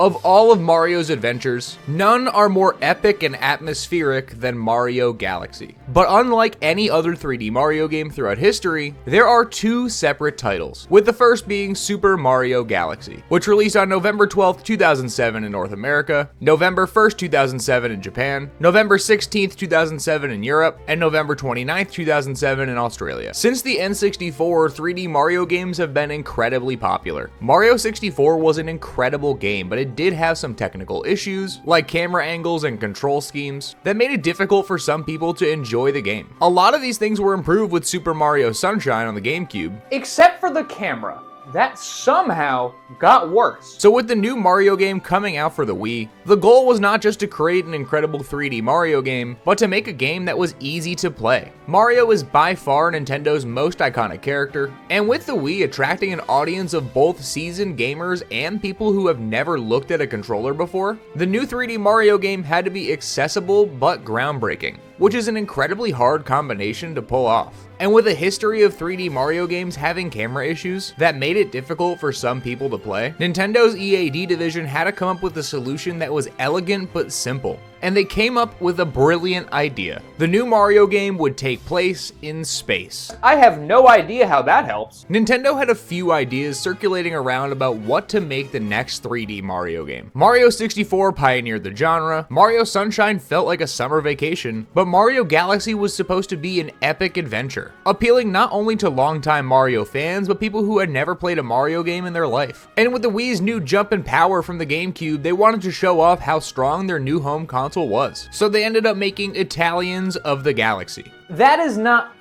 Of all of Mario's adventures, none are more epic and atmospheric than Mario Galaxy. But unlike any other 3D Mario game throughout history, there are two separate titles, with the first being Super Mario Galaxy, which released on November 12th, 2007 in North America, November 1st, 2007 in Japan, November 16th, 2007 in Europe, and November 29th, 2007 in Australia. Since the N64, 3D Mario games have been incredibly popular. Mario 64 was an incredible game, but it did have some technical issues, like camera angles and control schemes, that made it difficult for some people to enjoy the game. A lot of these things were improved with Super Mario Sunshine on the GameCube, except for the camera. That somehow got worse. So with the new Mario game coming out for the Wii, the goal was not just to create an incredible 3D Mario game, but to make a game that was easy to play. Mario is by far Nintendo's most iconic character, and with the Wii attracting an audience of both seasoned gamers and people who have never looked at a controller before, the new 3D Mario game had to be accessible but groundbreaking, which is an incredibly hard combination to pull off. And with a history of 3D Mario games having camera issues that made it difficult for some people to play, Nintendo's EAD division had to come up with a solution that was elegant but simple. And they came up with a brilliant idea. The new Mario game would take place in space. I have no idea how that helps. Nintendo had a few ideas circulating around about what to make the next 3D Mario game. Mario 64 pioneered the genre, Mario Sunshine felt like a summer vacation, but Mario Galaxy was supposed to be an epic adventure, appealing not only to longtime Mario fans, but people who had never played a Mario game in their life. And with the Wii's new jump in power from the GameCube, they wanted to show off how strong their new home console was. So they ended up making Italians of the Galaxy. That is not...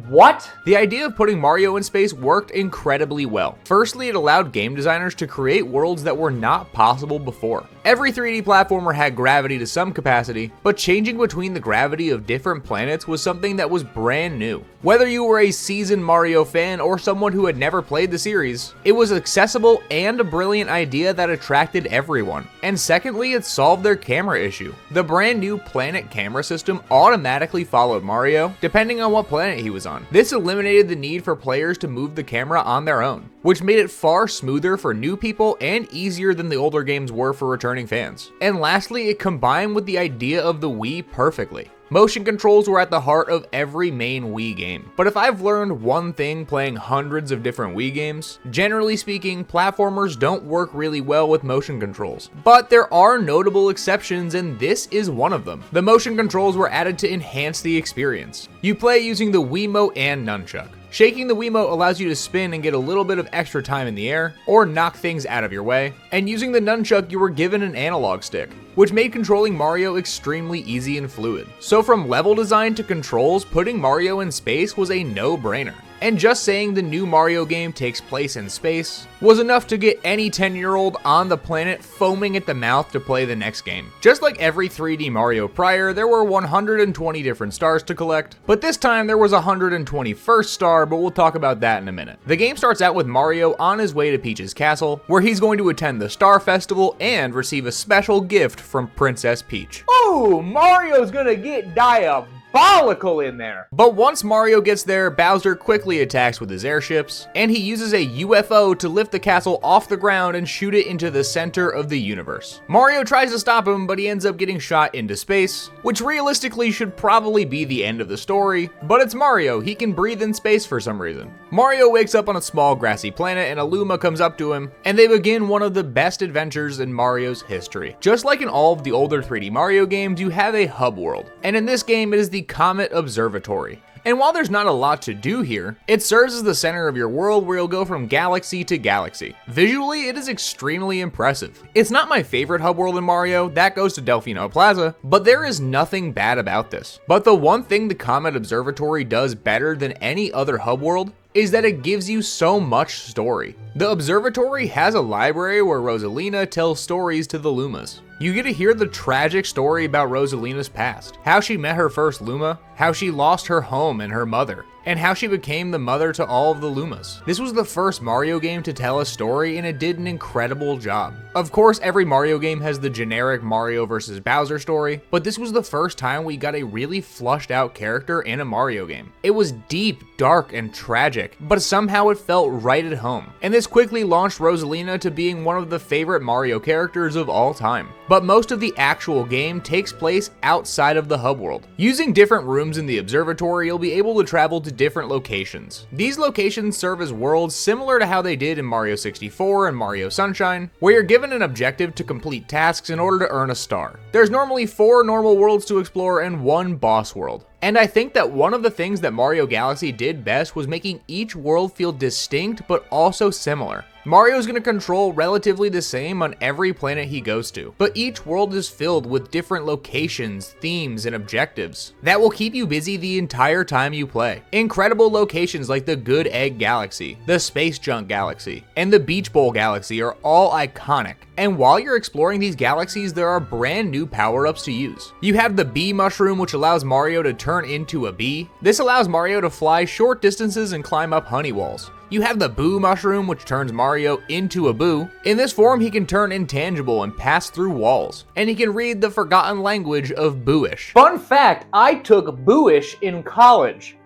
What? The idea of putting Mario in space worked incredibly well. Firstly, it allowed game designers to create worlds that were not possible before. Every 3D platformer had gravity to some capacity, but changing between the gravity of different planets was something that was brand new. Whether you were a seasoned Mario fan or someone who had never played the series, it was accessible and a brilliant idea that attracted everyone. And secondly, it solved their camera issue. The brand new planet camera system automatically followed Mario, depending on what planet he was on. This eliminated the need for players to move the camera on their own, which made it far smoother for new people and easier than the older games were for returning fans. And lastly, it combined with the idea of the Wii perfectly. Motion controls were at the heart of every main Wii game. But if I've learned one thing playing hundreds of different Wii games, generally speaking, platformers don't work really well with motion controls. But there are notable exceptions, and this is one of them. The motion controls were added to enhance the experience. You play using the Wiimote and nunchuck. Shaking the Wiimote allows you to spin and get a little bit of extra time in the air, or knock things out of your way. And using the nunchuck, you were given an analog stick, which made controlling Mario extremely easy and fluid. So from level design to controls, putting Mario in space was a no-brainer. And just saying the new Mario game takes place in space was enough to get any 10-year-old on the planet foaming at the mouth to play the next game. Just like every 3D Mario prior, there were 120 different stars to collect, but this time there was a 121st star, but we'll talk about that in a minute. The game starts out with Mario on his way to Peach's castle, where he's going to attend the Star Festival and receive a special gift from Princess Peach. Ooh, Mario's gonna get diabolical in there. But once Mario gets there, Bowser quickly attacks with his airships, and he uses a UFO to lift the castle off the ground and shoot it into the center of the universe. Mario tries to stop him, but he ends up getting shot into space, which realistically should probably be the end of the story, but it's Mario, he can breathe in space for some reason. Mario wakes up on a small grassy planet and a Luma comes up to him, and they begin one of the best adventures in Mario's history. Just like in all of the older 3D Mario games, you have a hub world, and in this game it is the Comet Observatory. And while there's not a lot to do here, it serves as the center of your world where you'll go from galaxy to galaxy. Visually, it is extremely impressive. It's not my favorite hub world in Mario, that goes to Delfino Plaza, but there is nothing bad about this. But the one thing the Comet Observatory does better than any other hub world is that it gives you so much story. The observatory has a library where Rosalina tells stories to the Lumas. You get to hear the tragic story about Rosalina's past, how she met her first Luma, how she lost her home and her mother, and how she became the mother to all of the Lumas. This was the first Mario game to tell a story, and it did an incredible job. Of course, every Mario game has the generic Mario vs. Bowser story, but this was the first time we got a really flushed out character in a Mario game. It was deep, dark, and tragic, but somehow it felt right at home. And this quickly launched Rosalina to being one of the favorite Mario characters of all time. But most of the actual game takes place outside of the hub world. Using different rooms in the observatory, you'll be able to travel to different locations. These locations serve as worlds similar to how they did in Mario 64 and Mario Sunshine, where you're given an objective to complete tasks in order to earn a star. There's normally 4 normal worlds to explore and 1 boss world. And I think that one of the things that Mario Galaxy did best was making each world feel distinct but also similar. Mario's gonna control relatively the same on every planet he goes to, but each world is filled with different locations, themes, and objectives that will keep you busy the entire time you play. Incredible locations like the Good Egg Galaxy, the Space Junk Galaxy, and the Beach Bowl Galaxy are all iconic. And while you're exploring these galaxies, there are brand new power-ups to use. You have the Bee Mushroom, which allows Mario to turn into a bee. This allows Mario to fly short distances and climb up honey walls. You have the Boo Mushroom, which turns Mario into a boo. In this form, he can turn intangible and pass through walls. And he can read the forgotten language of Booish. Fun fact, I took Booish in college.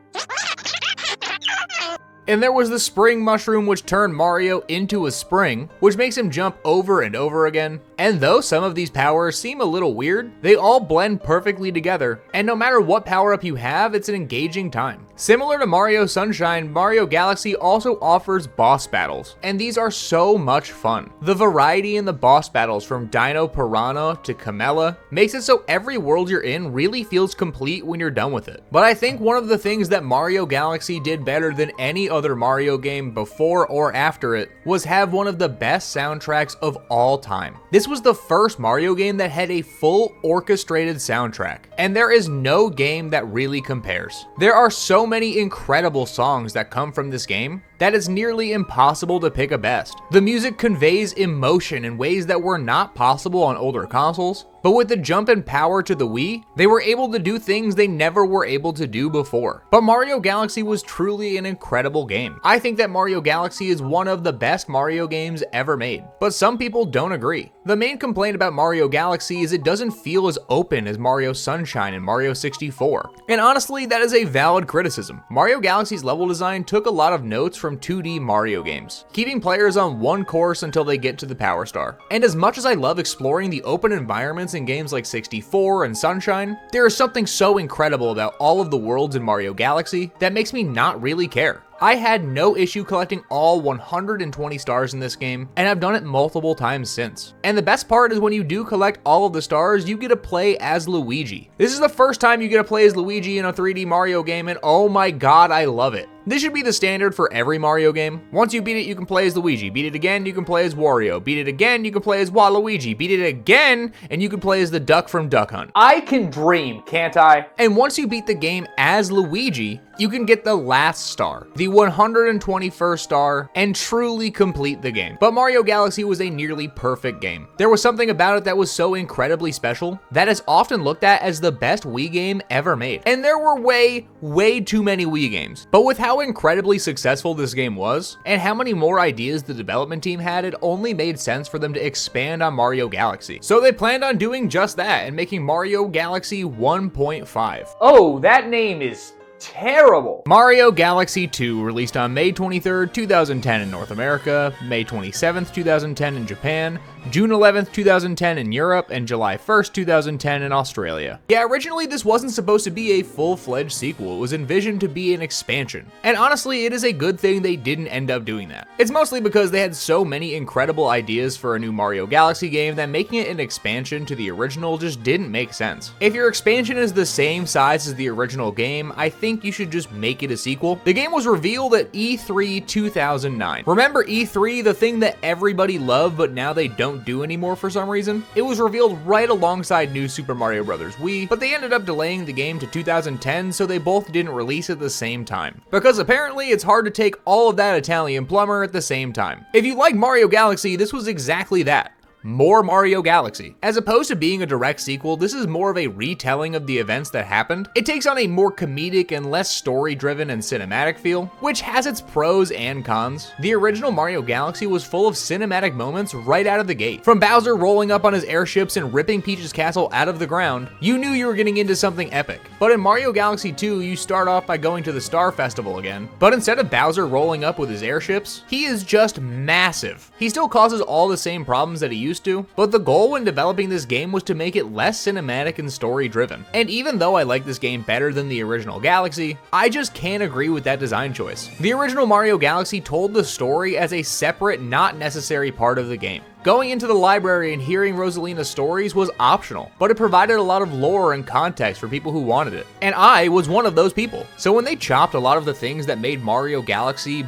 And there was the Spring Mushroom, which turned Mario into a spring, which makes him jump over and over again. And though some of these powers seem a little weird, they all blend perfectly together, and no matter what power-up you have, it's an engaging time. Similar to Mario Sunshine, Mario Galaxy also offers boss battles, and these are so much fun. The variety in the boss battles from Dino Piranha to Camella makes it so every world you're in really feels complete when you're done with it. But I think one of the things that Mario Galaxy did better than any other Mario game before or after it was have one of the best soundtracks of all time. This was the first Mario game that had a full orchestrated soundtrack, and there is no game that really compares. There are so many incredible songs that come from this game that it's nearly impossible to pick a best. The music conveys emotion in ways that were not possible on older consoles, but with the jump in power to the Wii, they were able to do things they never were able to do before. But Mario Galaxy was truly an incredible game. I think that Mario Galaxy is one of the best Mario games ever made, but some people don't agree. The main complaint about Mario Galaxy is it doesn't feel as open as Mario Sunshine and Mario 64. And honestly, that is a valid criticism. Mario Galaxy's level design took a lot of notes from 2D Mario games, keeping players on one course until they get to the Power Star. And as much as I love exploring the open environments in games like 64 and Sunshine, there is something so incredible about all of the worlds in Mario Galaxy that makes me not really care. I had no issue collecting all 120 stars in this game, and I've done it multiple times since. And the best part is when you do collect all of the stars, you get to play as Luigi. This is the first time you get to play as Luigi in a 3D Mario game, and oh my god, I love it. This should be the standard for every Mario game. Once you beat it, you can play as Luigi. Beat it again, you can play as Wario. Beat it again, you can play as Waluigi. Beat it again, and you can play as the duck from Duck Hunt. I can dream, can't I? And once you beat the game as Luigi, you can get the last star, the 121st star, and truly complete the game. But Mario Galaxy was a nearly perfect game. There was something about it that was so incredibly special that it's often looked at as the best Wii game ever made. And there were way too many Wii games. But with how incredibly successful this game was, and how many more ideas the development team had, it only made sense for them to expand on Mario Galaxy. So they planned on doing just that and making Mario Galaxy 1.5. Oh, that name is terrible. Mario Galaxy 2 released on May 23rd, 2010 in North America, May 27th, 2010 in Japan, June 11th, 2010 in Europe, and July 1st, 2010 in Australia. Yeah, originally this wasn't supposed to be a full-fledged sequel, it was envisioned to be an expansion. And honestly, it is a good thing they didn't end up doing that. It's mostly because they had so many incredible ideas for a new Mario Galaxy game that making it an expansion to the original just didn't make sense. If your expansion is the same size as the original game, I think you should just make it a sequel. The game was revealed at E3 2009. Remember E3, the thing that everybody loved but now they don't do anymore for some reason? It was revealed right alongside New Super Mario Bros. Wii, but they ended up delaying the game to 2010 so they both didn't release at the same time. Because apparently it's hard to take all of that Italian plumber at the same time. If you like Mario Galaxy, this was exactly that. more Mario Galaxy. As opposed to being a direct sequel, this is more of a retelling of the events that happened. It takes on a more comedic and less story-driven and cinematic feel, which has its pros and cons. The original Mario Galaxy was full of cinematic moments right out of the gate. From Bowser rolling up on his airships and ripping Peach's castle out of the ground, you knew you were getting into something epic. But in Mario Galaxy 2, you start off by going to the Star Festival again, but instead of Bowser rolling up with his airships, he is just massive. He still causes all the same problems that he used to, but the goal when developing this game was to make it less cinematic and story driven. And even though I like this game better than the original Galaxy, I just can't agree with that design choice. The original Mario Galaxy told the story as a separate, not necessary part of the game. Going into the library and hearing Rosalina's stories was optional, but it provided a lot of lore and context for people who wanted it. And I was one of those people. So when they chopped a lot of the things that made Mario Galaxy,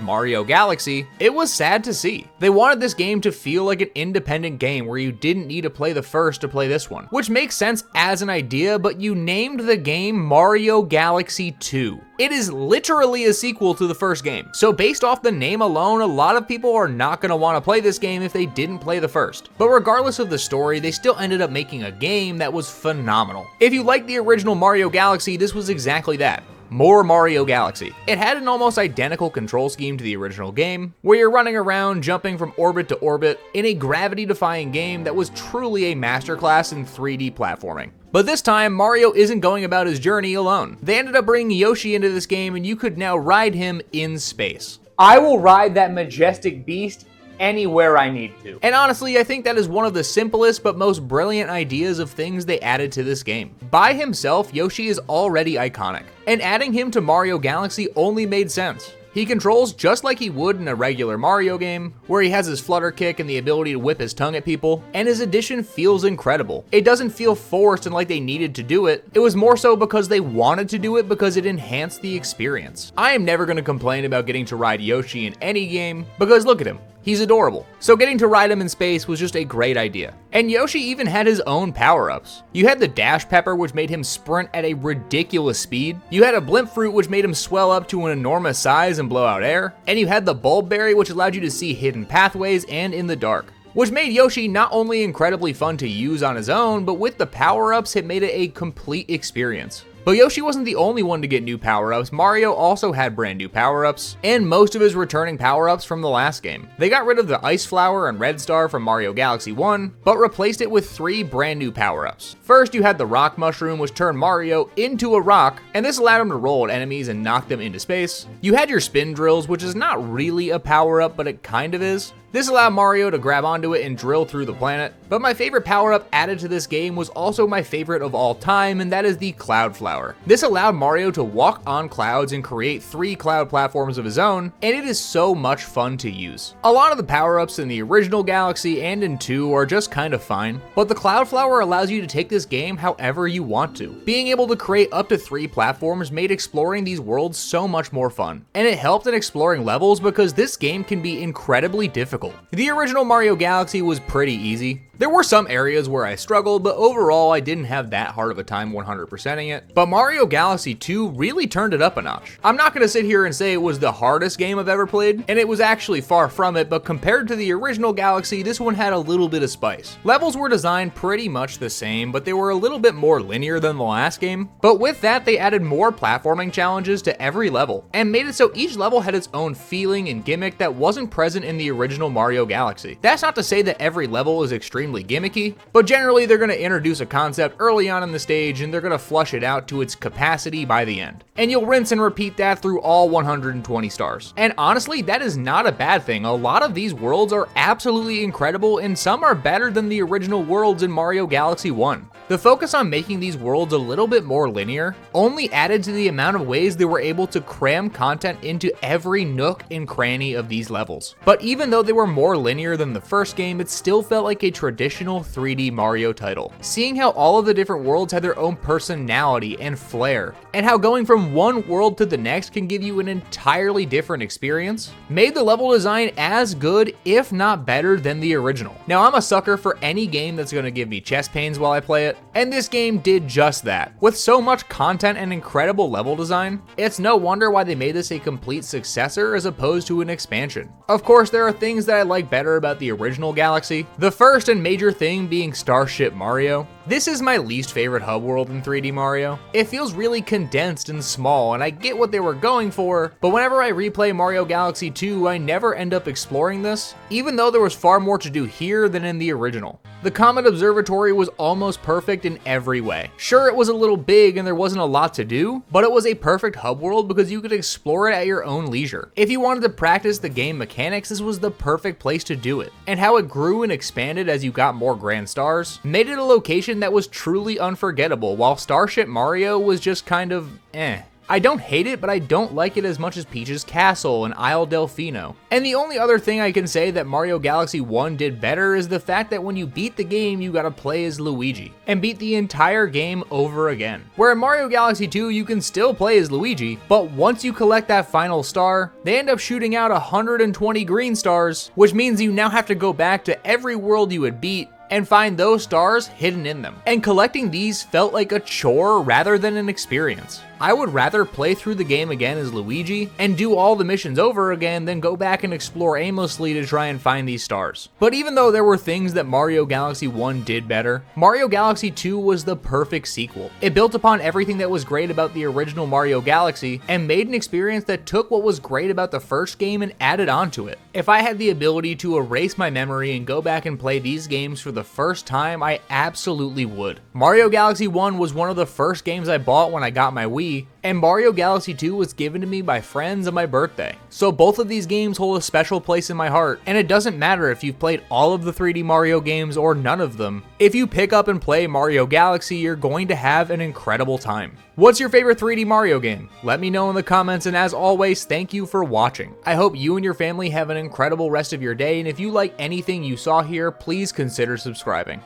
it was sad to see. They wanted this game to feel like an independent game where you didn't need to play the first to play this one, which makes sense as an idea, but you named the game Mario Galaxy 2. It is literally a sequel to the first game. So based off the name alone, a lot of people are not going to want to play this game if they didn't play the first. But regardless of the story, they still ended up making a game that was phenomenal. If you liked the original Mario Galaxy, this was exactly that. More Mario Galaxy. It had an almost identical control scheme to the original game, where you're running around, jumping from orbit to orbit, in a gravity-defying game that was truly a masterclass in 3D platforming. But this time, Mario isn't going about his journey alone. They ended up bringing Yoshi into this game, and you could now ride him in space. I will ride that majestic beast anywhere I need to. And honestly, I think that is one of the simplest but most brilliant ideas of things they added to this game. By himself, Yoshi is already iconic, and adding him to Mario Galaxy only made sense. He controls just like he would in a regular Mario game, where he has his flutter kick and the ability to whip his tongue at people, and his addition feels incredible. It doesn't feel forced and like they needed to do it. It was more so because they wanted to do it because it enhanced the experience. I am never going to complain about getting to ride Yoshi in any game, because look at him. He's adorable. So getting to ride him in space was just a great idea. And Yoshi even had his own power-ups. You had the Dash Pepper, which made him sprint at a ridiculous speed. You had a Blimp Fruit, which made him swell up to an enormous size and blow out air. And you had the Bulb Berry, which allowed you to see hidden pathways and in the dark, which made Yoshi not only incredibly fun to use on his own, but with the power-ups, it made it a complete experience. But Yoshi wasn't the only one to get new power-ups. Mario also had brand new power-ups, and most of his returning power-ups from the last game. They got rid of the Ice Flower and Red Star from Mario Galaxy 1, but replaced it with 3 brand new power-ups. First, you had the Rock Mushroom, which turned Mario into a rock, and this allowed him to roll at enemies and knock them into space. You had your Spin Drills, which is not really a power-up, but it kind of is. This allowed Mario to grab onto it and drill through the planet. But my favorite power-up added to this game was also my favorite of all time, and that is the Cloud Flower. This allowed Mario to walk on clouds and create 3 cloud platforms of his own, and it is so much fun to use. A lot of the power-ups in the original Galaxy and in 2 are just kind of fine, but the Cloud Flower allows you to take this game however you want to. Being able to create up to 3 platforms made exploring these worlds so much more fun, and it helped in exploring levels because this game can be incredibly difficult. The original Mario Galaxy was pretty easy. There were some areas where I struggled, but overall I didn't have that hard of a time 100%ing it. But Mario Galaxy 2 really turned it up a notch. I'm not going to sit here and say it was the hardest game I've ever played, and it was actually far from it, but compared to the original Galaxy, this one had a little bit of spice. Levels were designed pretty much the same, but they were a little bit more linear than the last game. But with that, they added more platforming challenges to every level, and made it so each level had its own feeling and gimmick that wasn't present in the original Mario Galaxy. That's not to say that every level is extremely gimmicky, but generally they're going to introduce a concept early on in the stage and they're going to flush it out to its capacity by the end. And you'll rinse and repeat that through all 120 stars. And honestly, that is not a bad thing. A lot of these worlds are absolutely incredible, and some are better than the original worlds in Mario Galaxy 1. The focus on making these worlds a little bit more linear only added to the amount of ways they were able to cram content into every nook and cranny of these levels. But even though they were more linear than the first game, it still felt like a traditional 3D Mario title. Seeing how all of the different worlds had their own personality and flair, and how going from one world to the next can give you an entirely different experience, made the level design as good, if not better, than the original. Now, I'm a sucker for any game that's going to give me chest pains while I play it, And this game did just that. With so much content and incredible level design, it's no wonder why they made this a complete successor as opposed to an expansion. Of course, there are things that I like better about the original Galaxy. The first and major thing being Starship Mario. This is my least favorite hub world in 3D Mario. It feels really condensed and small, and I get what they were going for, but whenever I replay Mario Galaxy 2, I never end up exploring this, even though there was far more to do here than in the original. The Comet Observatory was almost perfect in every way. Sure, it was a little big and there wasn't a lot to do, but it was a perfect hub world because you could explore it at your own leisure. If you wanted to practice the game mechanics, this was the perfect place to do it. And how it grew and expanded as you got more grand stars made it a location that was truly unforgettable, while Starship Mario was just kind of eh. I don't hate it, but I don't like it as much as Peach's Castle and Isle Delfino. And the only other thing I can say that Mario Galaxy 1 did better is the fact that when you beat the game, you gotta play as Luigi, and beat the entire game over again. Where in Mario Galaxy 2, you can still play as Luigi, but once you collect that final star, they end up shooting out 120 green stars, which means you now have to go back to every world you had beat and find those stars hidden in them. And collecting these felt like a chore rather than an experience. I would rather play through the game again as Luigi and do all the missions over again than go back and explore aimlessly to try and find these stars. But even though there were things that Mario Galaxy 1 did better, Mario Galaxy 2 was the perfect sequel. It built upon everything that was great about the original Mario Galaxy and made an experience that took what was great about the first game and added onto it. If I had the ability to erase my memory and go back and play these games for the first time, I absolutely would. Mario Galaxy 1 was one of the first games I bought when I got my Wii, and Mario Galaxy 2 was given to me by friends on my birthday. So both of these games hold a special place in my heart, and it doesn't matter if you've played all of the 3D Mario games or none of them. If you pick up and play Mario Galaxy, you're going to have an incredible time. What's your favorite 3D Mario game? Let me know in the comments, and as always, thank you for watching. I hope you and your family have an incredible rest of your day, and if you like anything you saw here, please consider subscribing.